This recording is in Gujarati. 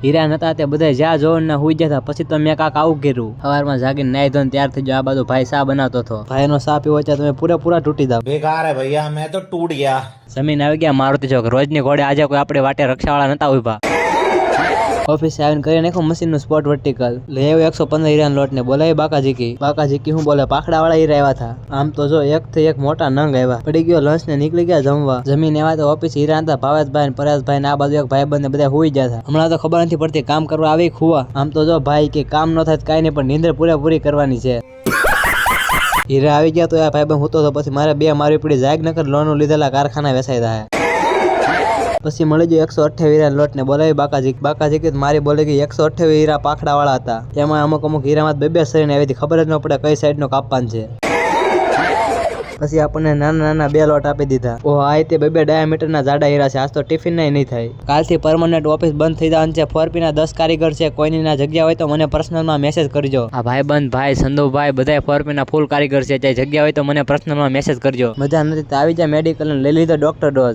હીરા નતા તે બધા જ્યાં જોવા ને હુઈ ગયા. પછી તો મેં કાક આવું કર્યું. સવારમાં જાગીને નાઈ ધોઈને તૈયાર થઈ ગયો. આ બાજુ ભાઈ ચા બનાવતો હતો. ભાઈનો ચા પીવો છે તમે પૂરા તૂટી જાવ. बेकार है भैया, मैं तो टूट गया. જમીન આવી ગયા મારુતિ ચોક. રોજની ઘોડે આજે કોઈ આપણી વાટે રક્ષાવાળા નતા ઉભા. ઓફિસે આવીને કરી નાખો મશીન નું સ્પોટ વર્ટિકલ. લઈ આવ્યો 115 હીરાનો લોટ ને બોલાવી બાકાજી હું બોલે પાખડા વાળા હીરા આવ્યા હતા. આમ તો જો એક થી એક મોટા નંગ આવ્યા. પડી ગયો લંચ ને નીકળી ગયા જમવા. જમીન એવા તો ઓફિસ હીરા હતા. ભાવેશભાઈ પરેશભાઈ આ બાજુ એક ભાઈ બંધ બધા હુઈ ગયા હતા. હમણાં તો ખબર નથી પડતી કામ કરવા આવી ખુવા. આમ તો જો ભાઈ કે કામ ન થાય કઈ નહીં પણ નીંદર પૂરેપૂરી કરવાની છે. હીરા આવી ગયા તો આ ભાઈ બંધ હતો. પછી મારે બે મારવી પડી. જાગનગર લોન લીધેલા કારખાના વેચાઈ રહ્યા. પછી મળી ગયો 128 હીરા લોટ ને બોલાવી બાકાજી મારી બોલે કે 128 હીરા પાખડા વાળા હતા. તેમાં અમુક હીરામાં બે સરીને આવી હતી. ખબર જ ન પડે કઈ સાઈડ નો કાપવાનું છે. પછી આપણને નાના બે લોટ આપી દીધા. ઓહ આ તે બે ડાયામીટર ના જાડા હીરા છે. આજ તો ટિફિન નહીં થાય. કાલથી પરમનન્ટ ઓફિસ બંધ થઈ જવાનું છે. 4P ના 10 કારીગર છે. કોઈની ના જગ્યા હોય તો મને પર્સનલ માં મેસેજ કરજો. આ ભાઈ સંધુભાઈ બધા 4P ના ફૂલ કારીગર છે. જગ્યા હોય તો મને પર્સનલ માં મેસેજ કરજો. મજા નથી તો આવી જાય મેડિકલ લઈ લીધો ડોક્ટર ડોઝ.